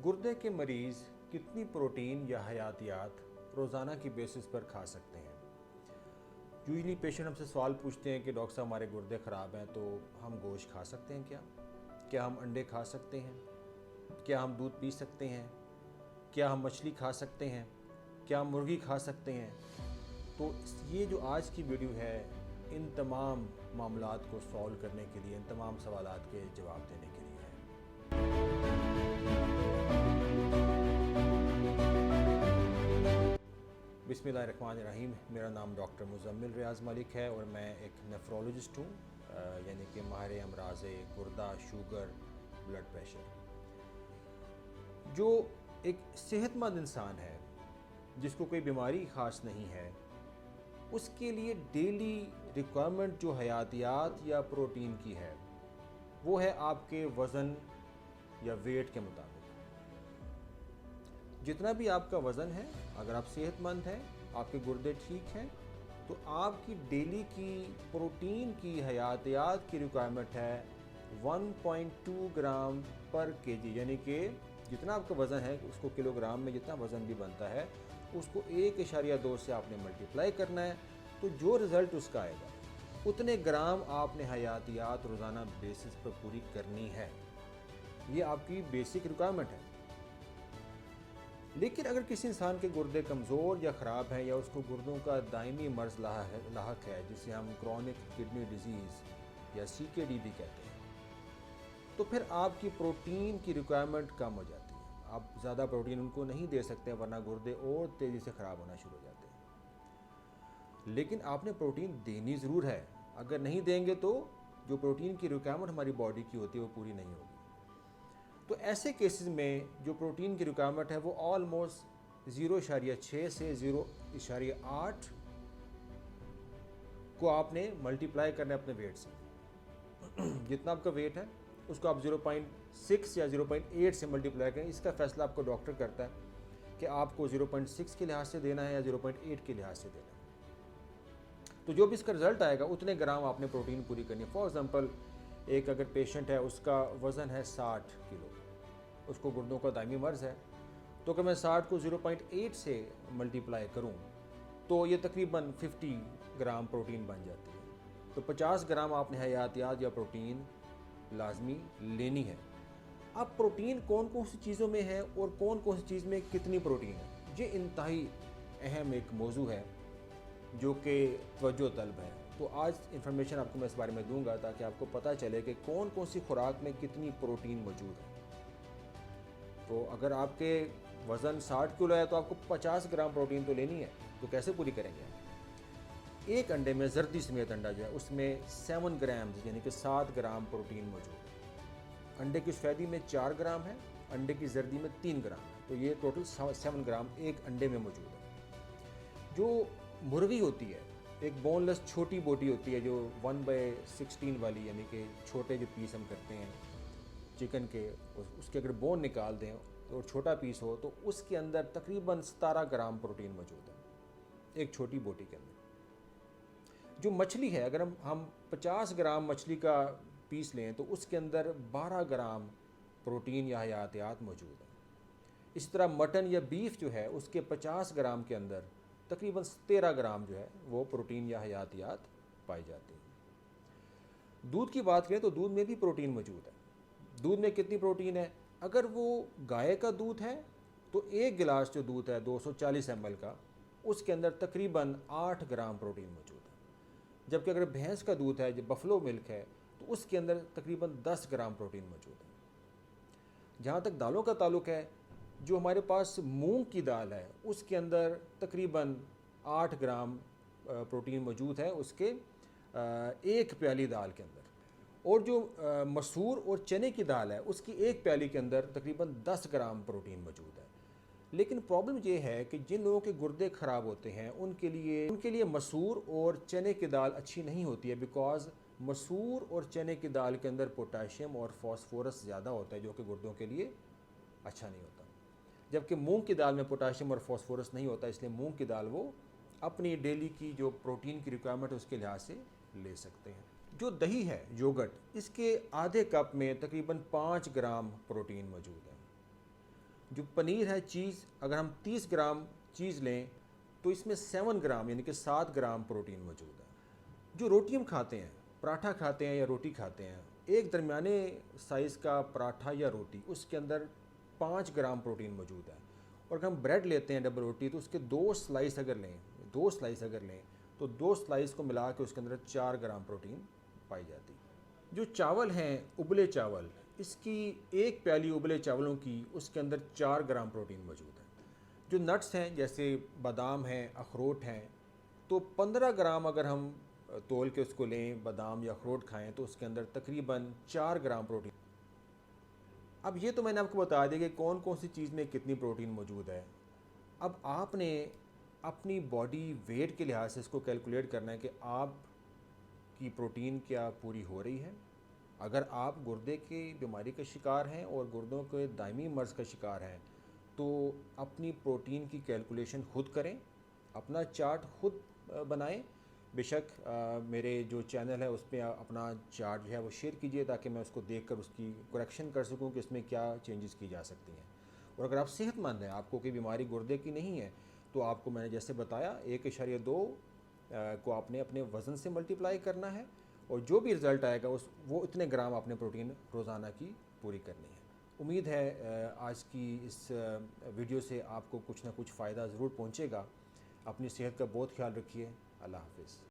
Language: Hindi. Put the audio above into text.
गुर्दे के मरीज़ कितनी प्रोटीन या हयातियात रोज़ाना की बेसिस पर खा सकते हैं। यूजली पेशेंट हमसे सवाल पूछते हैं कि डॉक्टर साहब हमारे गुर्दे ख़राब हैं, तो हम गोश्त खा सकते हैं क्या हम अंडे खा सकते हैं, क्या हम दूध पी सकते हैं, क्या हम मछली खा सकते हैं, क्या हम मुर्गी खा सकते हैं। तो ये जो आज की वीडियो है इन तमाम मामलात को सॉल्व करने के लिए, इन तमाम सवालात के जवाब देने के लिए है। बिस्मिल्लाहिर्रहमानिर्रहीम। मेरा नाम डॉक्टर मुज़म्मिल रियाज़ मलिक है और मैं एक नेफ्रोलॉजिस्ट हूँ, यानी कि माहिर अमराज़ गुर्दा, शुगर, ब्लड प्रेशर। जो एक सेहतमंद इंसान है जिसको कोई बीमारी ख़ास नहीं है, उसके लिए डेली रिक्वायरमेंट जो हयातियात या प्रोटीन की है वो है आपके वज़न या वेट के मुताबिक। जितना भी आपका वज़न है, अगर आप सेहतमंद हैं, आपके गुर्दे ठीक हैं, तो आपकी डेली की प्रोटीन की हयातियात की रिक्वायरमेंट है 1.2 ग्राम पर केजी, यानी कि जितना आपका वज़न है उसको किलोग्राम में जितना वज़न भी बनता है उसको 1.2 से आपने मल्टीप्लाई करना है, तो जो रिज़ल्ट उसका आएगा उतने ग्राम आपने हयातियात रोज़ाना बेसिस पर पूरी करनी है। ये आपकी बेसिक रिक्वायरमेंट है। लेकिन अगर किसी इंसान के गुर्दे कमज़ोर या ख़राब हैं या उसको गुर्दों का दायमी मर्ज़ लाहक है, जिसे हम क्रॉनिक किडनी डिजीज़ या CKD भी कहते हैं, तो फिर आपकी प्रोटीन की रिक्वायरमेंट कम हो जाती है। आप ज़्यादा प्रोटीन उनको नहीं दे सकते, वरना गुर्दे और तेज़ी से ख़राब होना शुरू हो जाते हैं। लेकिन आपने प्रोटीन देनी ज़रूर है। अगर नहीं देंगे तो जो प्रोटीन की रिक्वायरमेंट हमारी बॉडी की होती है वो पूरी नहीं होगी। तो ऐसे केसेस में जो प्रोटीन की रिक्वायरमेंट है वो ऑलमोस्ट 0.6 से 0.8 को आपने मल्टीप्लाई करना है अपने वेट से। जितना आपका वेट है उसको आप 0.6 या 0.8 से मल्टीप्लाई करें। इसका फैसला आपको डॉक्टर करता है कि आपको 0.6 के लिहाज से देना है या 0.8 के लिहाज से देना है। तो जो भी इसका रिजल्ट आएगा उतने ग्राम आपने प्रोटीन पूरी करनी है। फॉर एग्जांपल, एक अगर पेशेंट है, उसका वज़न है 60 किलो, उसको गुर्दों का दायमी मर्ज़ है, तो अगर मैं 60 को 0.8 से मल्टीप्लाई करूं तो ये तकरीबन 50 ग्राम प्रोटीन बन जाती है। तो 50 ग्राम आपने हयातियात या प्रोटीन लाजमी लेनी है। अब प्रोटीन कौन कौन सी चीज़ों में है और कौन कौन सी चीज़ में कितनी प्रोटीन है, ये इंतहाई अहम एक मौजू है जो कि तवज्जो तलब है। तो आज इन्फॉर्मेशन आपको मैं इस बारे में दूंगा ताकि आपको पता चले कि कौन कौन सी खुराक में कितनी प्रोटीन मौजूद है। तो अगर आपके वज़न 60 किलो है तो आपको 50 ग्राम प्रोटीन तो लेनी है। तो कैसे पूरी करेंगे? एक अंडे में, जर्दी समेत अंडा जो है, उसमें 7 ग्राम यानी कि 7 ग्राम प्रोटीन मौजूद है। अंडे की सफ़ेदी में 4 ग्राम है, अंडे की जर्दी में 3 ग्राम है, तो ये टोटल 7 ग्राम एक अंडे में मौजूद है। जो मुर्गी होती है, एक बोनलेस छोटी बोटी होती है जो 1/16 वाली, यानी कि छोटे जो पीस हम करते हैं चिकन के, उसके अगर बोन निकाल दें और छोटा पीस हो तो उसके अंदर तकरीबन 17 ग्राम प्रोटीन मौजूद है एक छोटी बोटी के अंदर। जो मछली है, अगर हम 50 ग्राम मछली का पीस लें तो उसके अंदर 12 ग्राम प्रोटीन या हयातियात मौजूद है। इसी तरह मटन या बीफ जो है उसके 50 ग्राम के अंदर तकरीबन 13 ग्राम जो है वो प्रोटीन या हयातियात पाई जाती है। दूध की बात करें तो दूध में भी प्रोटीन मौजूद है। दूध में कितनी प्रोटीन है? अगर वो गाय का दूध है तो एक गिलास जो दूध है 240 ml का, उसके अंदर तकरीबन 8 ग्राम प्रोटीन मौजूद है। जबकि अगर भैंस का दूध है, जो बफलो मिल्क है, तो उसके अंदर तकरीबन 10 ग्राम प्रोटीन मौजूद है। जहाँ तक दालों का ताल्लुक है, जो हमारे पास मूंग की दाल है उसके अंदर तकरीबन 8 ग्राम प्रोटीन मौजूद है उसके एक प्याली दाल के अंदर। और जो मसूर और चने की दाल है उसकी एक प्याली के अंदर तकरीबन 10 ग्राम प्रोटीन मौजूद है। लेकिन प्रॉब्लम ये है कि जिन लोगों के गुर्दे ख़राब होते हैं उनके लिए मसूर और चने की दाल अच्छी नहीं होती है, बिकॉज़ मसूर और चने की दाल के अंदर पोटाशियम और फॉस्फोरस ज़्यादा होता है जो कि गुर्दों के लिए अच्छा नहीं होता। जबकि मूंग की दाल में पोटाशियम और फॉस्फोरस नहीं होता, इसलिए मूंग की दाल वो अपनी डेली की जो प्रोटीन की रिक्वायरमेंट है उसके लिहाज से ले सकते हैं। जो दही है, योगर्ट, इसके आधे कप में तकरीबन 5 ग्राम प्रोटीन मौजूद है। जो पनीर है, चीज़, अगर हम 30 ग्राम चीज़ लें तो इसमें 7 ग्राम यानी कि 7 ग्राम प्रोटीन मौजूद है। जो रोटी हम खाते हैं, पराठा खाते हैं या रोटी खाते हैं, एक दरमियाने साइज़ का पराठा या रोटी, उसके अंदर 5 ग्राम प्रोटीन मौजूद है। और अगर हम ब्रेड लेते हैं डबल रोटी, तो उसके 2 स्लाइस अगर लें तो 2 स्लाइस को मिला के उसके अंदर 4 ग्राम प्रोटीन पाई जाती है। जो चावल हैं, उबले चावल, इसकी एक प्याली उबले चावलों की उसके अंदर 4 ग्राम प्रोटीन मौजूद है। जो नट्स हैं जैसे बादाम हैं, अखरोट हैं, तो 15 ग्राम अगर हम तोल के उसको लें, बादाम या अखरोट खाएं, तो उसके अंदर तकरीबन 4 ग्राम प्रोटीन। अब ये तो मैंने आपको बता दिया कि कौन कौन सी चीज़ में कितनी प्रोटीन मौजूद है। अब आपने अपनी बॉडी वेट के लिहाज से इसको कैलकुलेट करना है कि आप की प्रोटीन क्या पूरी हो रही है। अगर आप गुर्दे की बीमारी का शिकार हैं और गुर्दों के दायमी मर्ज़ का शिकार हैं, तो अपनी प्रोटीन की कैलकुलेशन खुद करें, अपना चार्ट खुद बनाएं। बेशक मेरे जो चैनल है उस पर अपना चार्ट जो है वो शेयर कीजिए, ताकि मैं उसको देखकर उसकी करेक्शन कर सकूं कि इसमें क्या चेंजेस की जा सकती हैं। और अगर आप सेहतमंद हैं, आपको कोई बीमारी गुर्दे की नहीं है, तो आपको मैंने जैसे बताया 1.2 को आपने अपने वज़न से मल्टीप्लाई करना है, और जो भी रिज़ल्ट आएगा उस वो इतने ग्राम आपने प्रोटीन रोज़ाना की पूरी करनी है। उम्मीद है आज की इस वीडियो से आपको कुछ ना कुछ फ़ायदा ज़रूर पहुँचेगा। अपनी सेहत का बहुत ख्याल रखिए। अल्लाह हाफ़िज़।